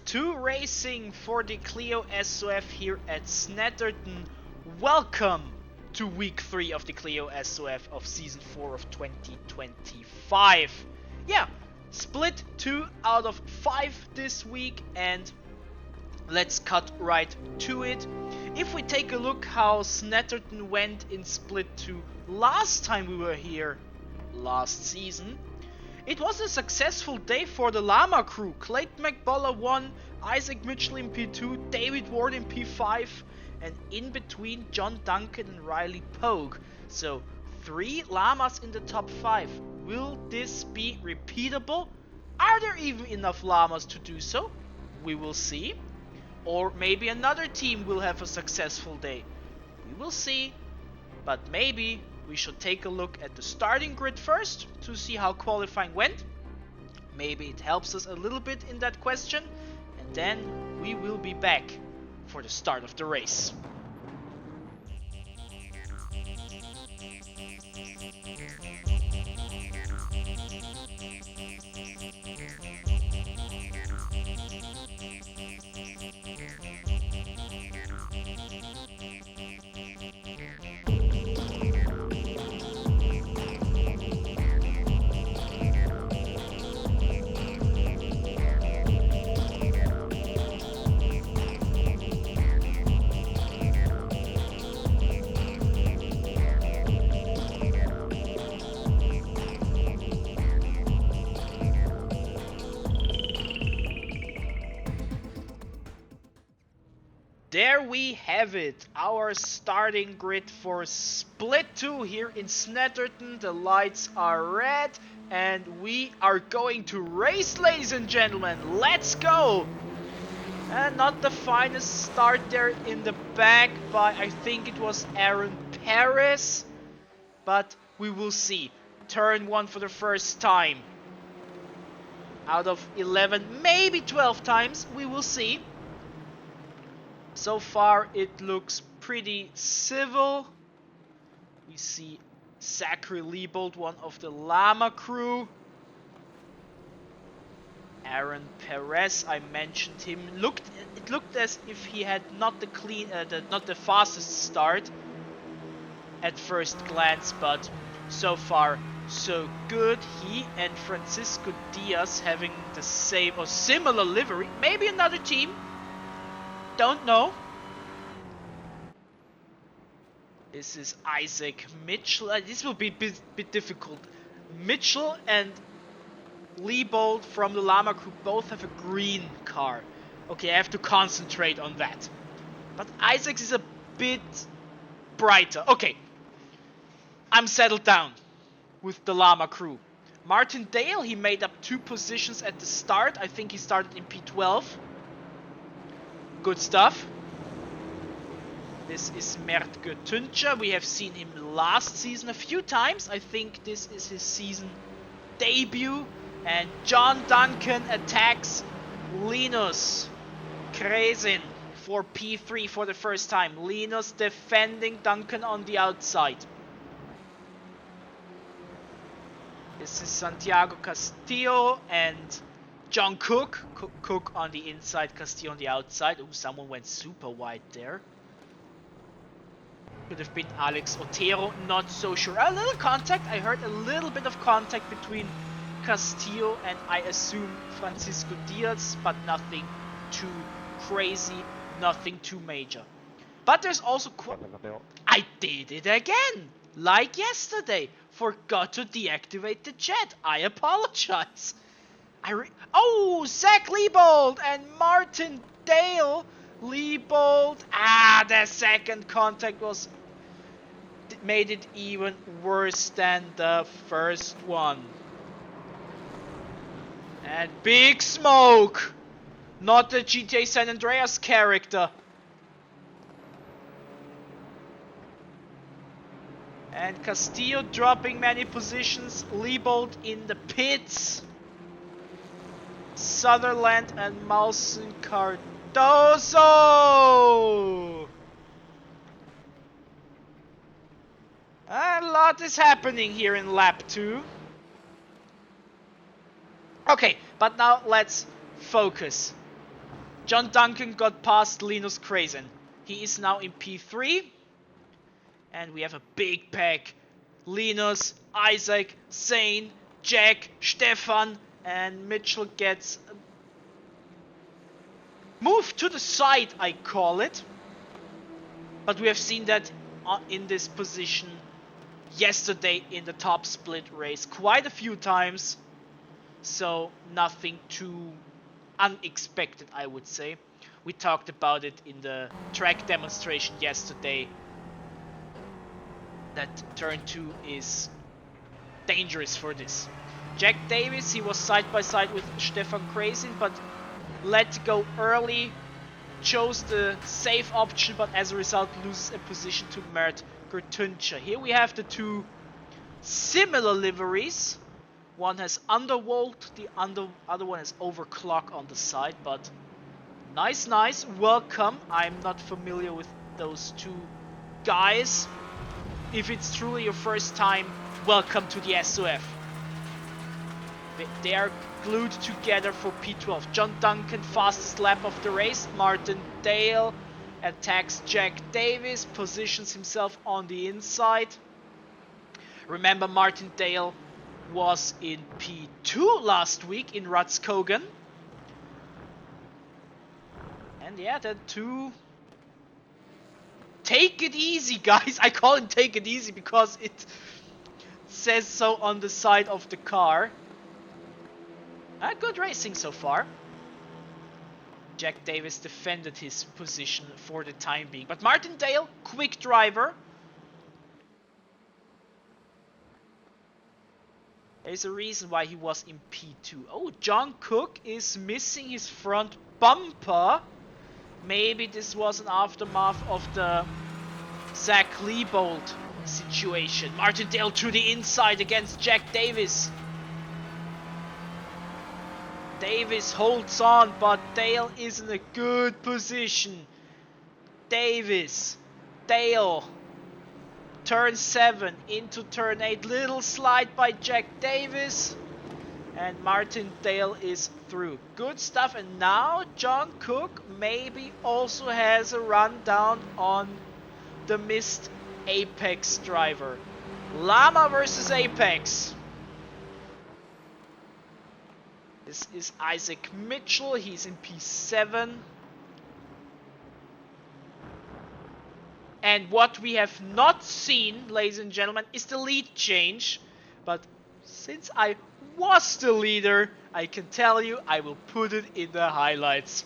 2 racing for the Clio SoF here at Snetterton. Welcome to week 3 of the Clio SoF of season 4 of 2025. Yeah, split 2 out of 5 this week, and let's cut right to it. If we take a look how Snetterton went in split 2 last time we were here last season, it was a successful day for the Llama crew. Clayton McBuller won, Isaac Mitchell in P2, David Ward in P5, and in between John Duncan and Riley Pogue. So 3 Llamas in the top 5. Will this be repeatable? Are there even enough Llamas to do so? We will see. Or maybe another team will have a successful day. We will see. But maybe we should take a look at the starting grid first to see how qualifying went. Maybe it helps us a little bit in that question. And then we will be back for the start of the race. There we have it, our starting grid for split 2 here in Snetterton. The lights are red and we are going to race, ladies and gentlemen. Let's go! And not the finest start there in the back by, I think it was Aaron Perez, but we will see. Turn 1 for the first time. Out of 11, maybe 12 times, we will see. So far it looks pretty civil. We see Zachary Liebold, one of the Llama crew. Aaron Perez, I mentioned him. It looked as if he had not the fastest start at first glance, but so far so good. He and Francisco Diaz having the same or similar livery. Maybe another team. Don't know. This is Isaac Mitchell. This will be a bit difficult. Mitchell and Liebold from the Llama crew both have a green car. Okay, I have to concentrate on that. But Isaac's is a bit brighter. Okay, I'm settled down with the Llama crew. Martin Dale, he made up 2 positions at the start. I think he started in P12. Good stuff. This is Mert Götünce. We have seen him last season a few times. I think this is his season debut. And John Duncan attacks Linus Kresin for P3 for the first time. Linus defending Duncan on the outside. This is Santiago Castillo and John Cook. Cook on the inside, Castillo on the outside. Oh, someone went super wide there. Could have been Alex Otero, not so sure. A little contact, I heard a little bit of contact between Castillo and I assume Francisco Diaz, but nothing too crazy, nothing too major. But there's also I did it again, like yesterday. Forgot to deactivate the chat. I apologize. Oh, Zach Liebold and Martin Dale. Liebold. The second contact made it even worse than the first one. And Big Smoke. Not the GTA San Andreas character. And Castillo dropping many positions. Liebold in the pits. Sutherland and Mawson Cardoso! A lot is happening here in lap 2. Okay, but now let's focus. John Duncan got past Linus Krasen. He is now in P3. And we have a big pack. Linus, Isaac, Zane, Jack, Stefan, and Mitchell gets moved to the side, I call it. But we have seen that in this position yesterday in the top split race quite a few times. So nothing too unexpected, I would say. We talked about it in the track demonstration yesterday. That turn 2 is dangerous for this. Jack Davies, he was side by side with Stefan Krasin, but let go early, chose the safe option, but as a result loses a position to Mert Gertuncha. Here we have the two similar liveries. One has undervolt, the other one has overclock on the side, but nice, welcome. I'm not familiar with those two guys. If it's truly your first time, welcome to the SoF. They are glued together for P12. John Duncan, fastest lap of the race. Martin Dale attacks Jack Davies, positions himself on the inside. Remember, Martin Dale was in P2 last week in Ratskogan. And yeah, the two... Take it easy, guys. I call it take it easy because it says so on the side of the car. Good racing so far. Jack Davies defended his position for the time being. But Martin Dale, quick driver. There's a reason why he was in P2. Oh, John Cook is missing his front bumper. Maybe this was an aftermath of the Zach Liebold situation. Martin Dale to the inside against Jack Davies. Davies holds on, but Dale is in a good position. Davies, Dale, turn 7 into turn 8. Little slide by Jack Davies. And Martin Dale is through. Good stuff. And now John Cook maybe also has a rundown on the missed Apex driver. Llama versus Apex. This is Isaac Mitchell. He's in P7. And what we have not seen, ladies and gentlemen, is the lead change. But since I was the leader, I can tell you I will put it in the highlights.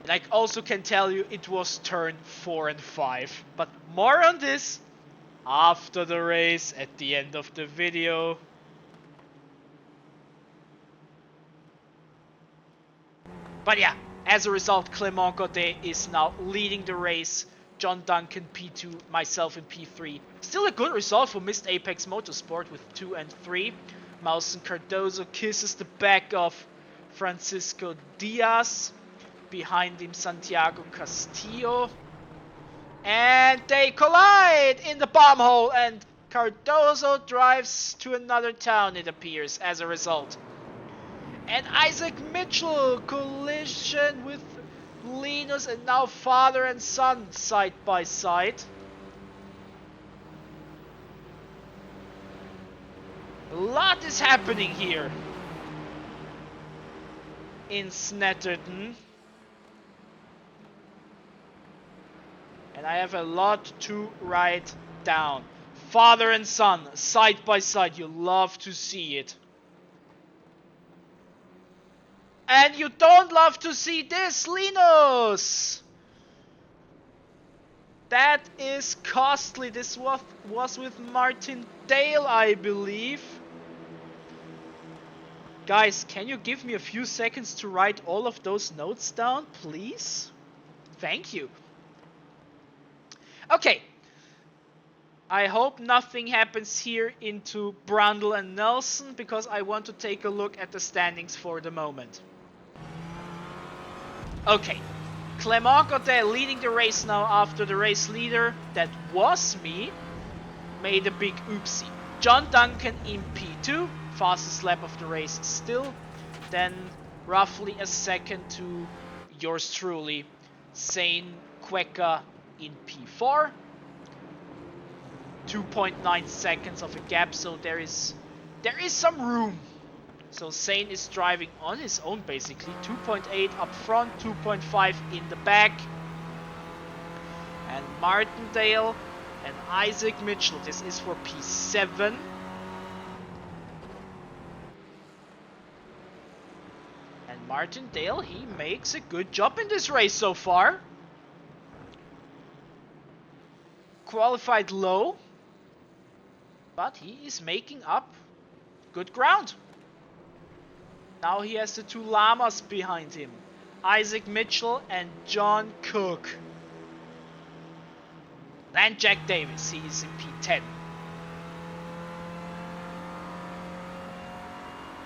And I also can tell you it was turn 4 and 5. But more on this after the race at the end of the video. But yeah, as a result, Clément Godet is now leading the race. John Duncan P2, myself in P3. Still a good result for Missed Apex Motorsport with 2 and 3. Mausen Cardozo kisses the back of Francisco Diaz. Behind him, Santiago Castillo. And they collide in the bomb hole, and Cardozo drives to another town, it appears, as a result. And Isaac Mitchell collision with Linus, and now father and son side by side. A lot is happening here in Snetterton. And I have a lot to write down. Father and son, side by side. You love to see it. And you don't love to see this, Linus! That is costly. This was with Martin Dale, I believe. Guys, can you give me a few seconds to write all of those notes down, please? Thank you. Okay, I hope nothing happens here into Brundle and Nelson, because I want to take a look at the standings for the moment. Okay, Clément Godet leading the race now after the race leader, that was me, made a big oopsie. John Duncan in P2, fastest lap of the race still. Then roughly a second to yours truly, Zane Quecca in P4. 2.9 seconds of a gap, so there is some room. So Zane is driving on his own basically. 2.8 up front, 2.5 in the back. And Martindale and Isaac Mitchell, this is for P7. And Martindale, he makes a good job in this race so far. Qualified low, but he is making up good ground. Now he has the two llamas behind him, Isaac Mitchell and John Cook. And Jack Davies, he is in P10.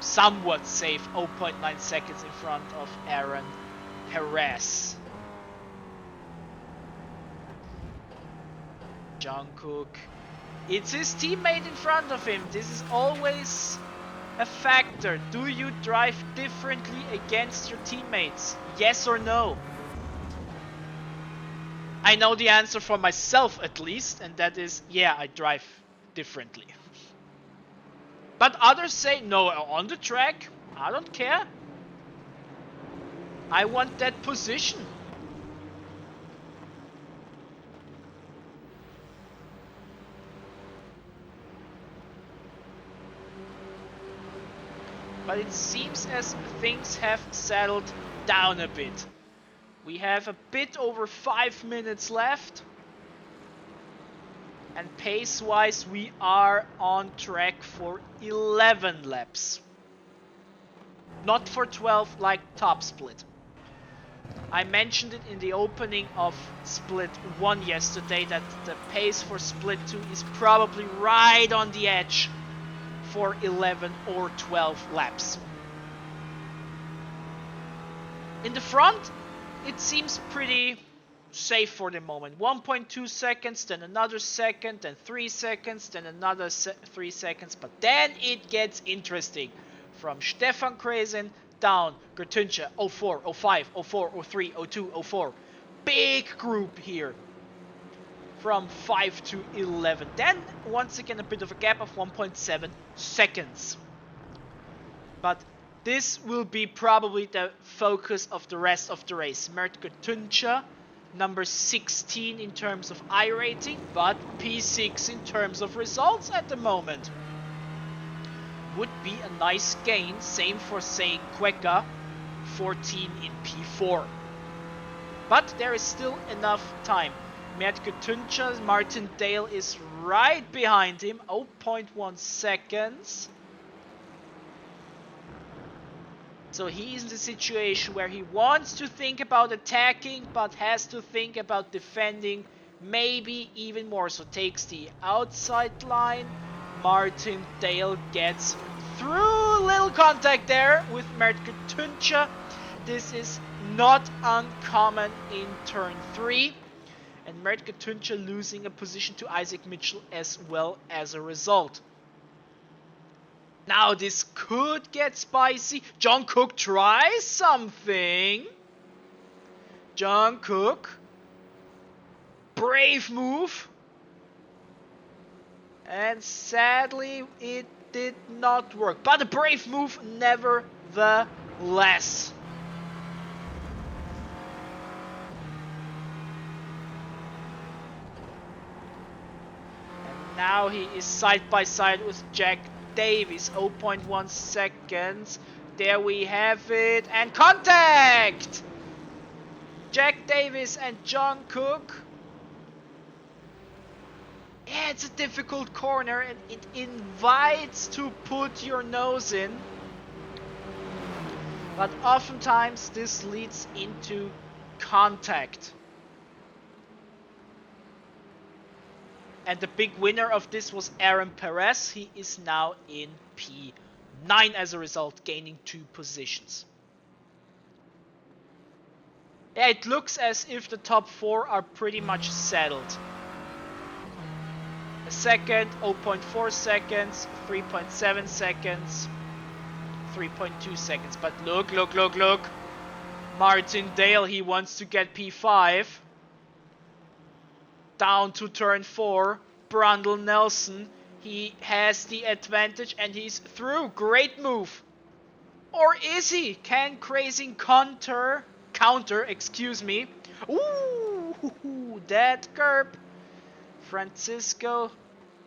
Somewhat safe, 0.9 seconds in front of Aaron Perez. John Cook, it's his teammate in front of him. This is always a factor. Do you drive differently against your teammates? Yes or no? I know the answer for myself at least, and that is, yeah, I drive differently. But others say, no, on the track, I don't care. I want that position. But it seems as things have settled down a bit. We have a bit over 5 minutes left. And pace-wise, we are on track for 11 laps. Not for 12 like top split. I mentioned it in the opening of split 1 yesterday that the pace for split 2 is probably right on the edge for 11 or 12 laps. In the front, it seems pretty safe for the moment. 1.2 seconds, then another second, then 3 seconds, then another 3 seconds. But then it gets interesting. From Stefan Kresen down, Gertünsche, 04, 05, 04, 03, 02, 04. Big group here. From 5 to 11. Then, once again, a bit of a gap of 1.7 seconds. But this will be probably the focus of the rest of the race. Mert Gertünsche, number 16 in terms of iRating, but P6 in terms of results at the moment. Would be a nice gain. Same for Zane Quecca, 14 in P4. But there is still enough time. Mert Gertünsche, Martindale is right behind him, 0.1 seconds. So he is in the situation where he wants to think about attacking, but has to think about defending, maybe even more. So takes the outside line. Martindale gets through. Little contact there with Mert Gertünsche. This is not uncommon in turn 3. And Mert Gertünsche losing a position to Isaac Mitchell as well as a result. Now this could get spicy. John Cook tries something. John Cook. Brave move. And sadly it did not work. But a brave move nevertheless. And now he is side by side with Jack Davies, 0.1 seconds. There we have it. And contact! Jack Davies and John Cook. Yeah, it's a difficult corner and it invites to put your nose in. But oftentimes this leads into contact. And the big winner of this was Aaron Perez. He is now in P9 as a result, gaining 2 positions. Yeah, it looks as if the top 4 are pretty much settled. a second, 0.4 seconds, 3.7 seconds, 3.2 seconds. But look. Martin Dale, he wants to get P5. Down to turn 4. Brundle Nelson, he has the advantage and he's through. Great move. Or is he? Can Crazing counter, excuse me. Ooh, that curb. Francisco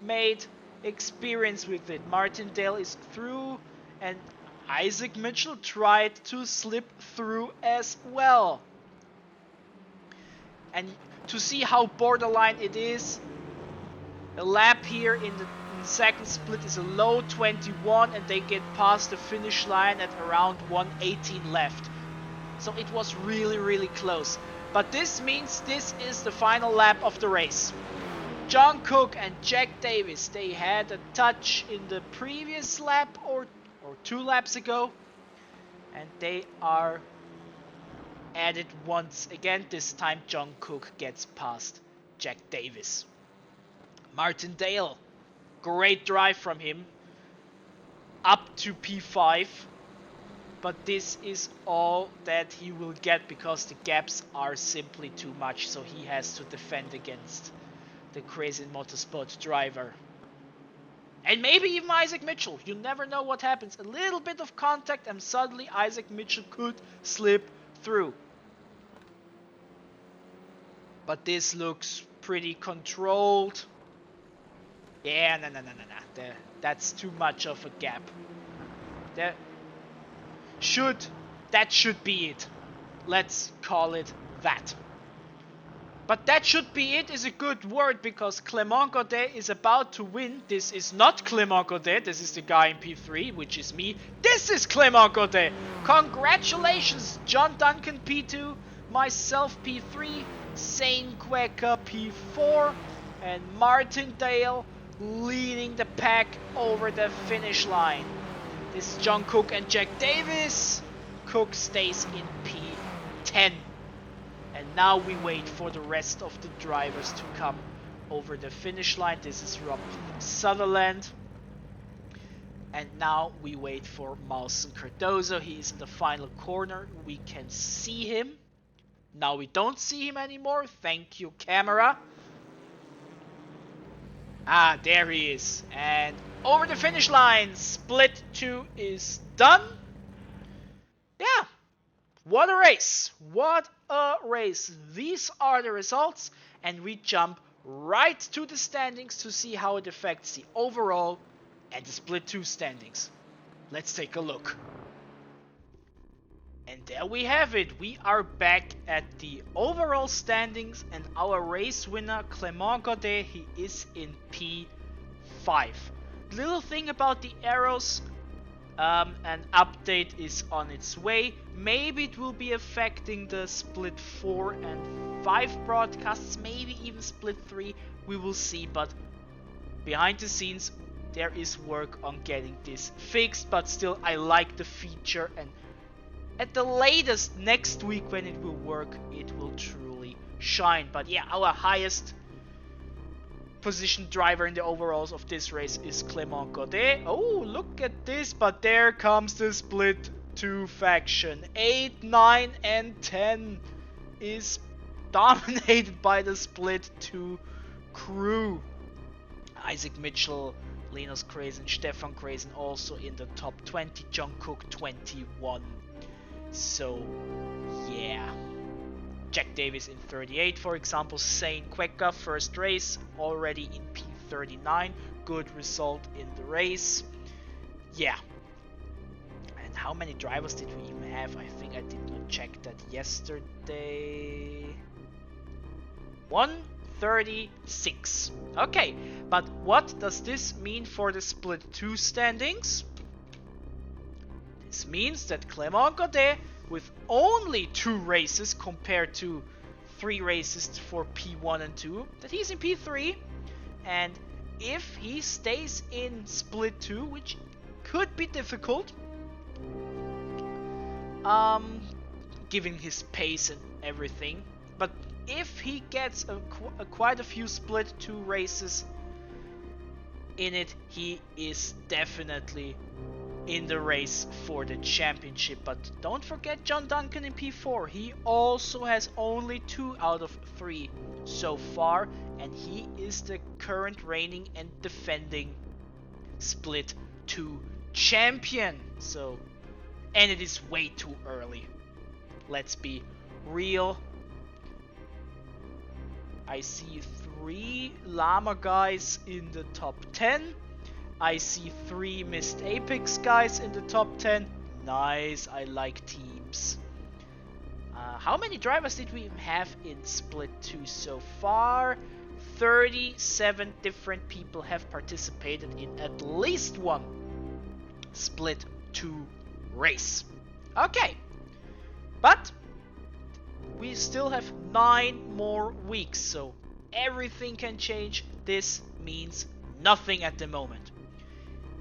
made experience with it. Martindale is through and Isaac Mitchell tried to slip through as well. And to see how borderline it is, a lap here in the second split is a low 21 and they get past the finish line at around 118 left. So it was really close. But this means this is the final lap of the race. John Cook and Jack Davies, they had a touch in the previous lap or 2 laps ago. And they are at it once again. This time John Cook gets past Jack Davies. Martin Dale, great drive from him, up to P5, but this is all that he will get because the gaps are simply too much, so he has to defend against the Crazy Motorsport driver. And maybe even Isaac Mitchell, you never know what happens. A little bit of contact and suddenly Isaac Mitchell could slip through. But this looks pretty controlled. Yeah, no. That's too much of a gap. That should be it. Let's call it that. But that should be it is a good word because Clément Godet is about to win. This is not Clément Godet. This is the guy in P3, which is me. This is Clément Godet. Congratulations, John Duncan P2, myself P3, Zane Quecker P4, and Martin Dale leading the pack over the finish line. This is John Cook and Jack Davies. Cook stays in P10. And now we wait for the rest of the drivers to come over the finish line. This is Rob Sutherland. And now we wait for Mawson Cardozo. He is in the final corner. We can see him. Now we don't see him anymore. Thank you, camera. Ah, there he is. And over the finish line, split 2 is done. Yeah, what a race. What a race. These are the results. And we jump right to the standings to see how it affects the overall and the split 2 standings. Let's take a look. And there we have it. We are back at the overall standings and our race winner Clément Godet, he is in P5. Little thing about the arrows, an update is on its way. Maybe it will be affecting the split 4 and 5 broadcasts, maybe even split 3, we will see, but behind the scenes there is work on getting this fixed, but still I like the feature, and at the latest next week when it will work, it will truly shine. But yeah, our highest position driver in the overalls of this race is Clément Godet. Oh, look at this, but there comes the split 2 faction. 8, 9 and 10 is dominated by the split 2 crew. Isaac Mitchell, Linus Crazen, Stefan Crazen also in the top 20, John Cook 21. So, yeah. Jack Davies in 38, for example. Zane Quecker, first race, already in P39. Good result in the race. Yeah. And how many drivers did we even have? I think I did not check that yesterday. 136. Okay, but what does this mean for the split 2 standings? This means that Clément Godet, with only 2 races compared to 3 races for P1 and 2, that he's in P3, and if he stays in split 2, which could be difficult, given his pace and everything, but if he gets quite a few split 2 races, in it, he is definitely in the race for the championship. But don't forget John Duncan in P4. He also has only 2 out of 3 so far, and he is the current reigning and defending Split 2 champion. So, and it is way too early. Let's be real. I see 3 Llama guys in the top 10. I see 3 Missed Apex guys in the top 10. Nice, I like teams. How many drivers did we have in Split 2 so far? 37 different people have participated in at least one Split 2 race. Okay, but we still have 9 more weeks, so everything can change. This means nothing at the moment.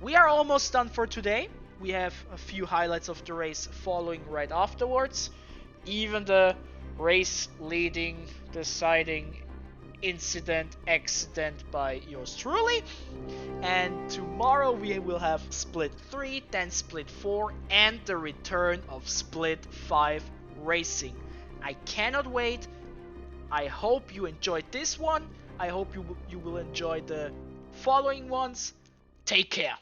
We are almost done for today. We have a few highlights of the race following right afterwards. Even the race leading, deciding incident, accident by yours truly. And tomorrow we will have Split 3, then Split 4, and the return of Split 5 racing. I cannot wait. I hope you enjoyed this one. I hope you will enjoy the following ones. Take care.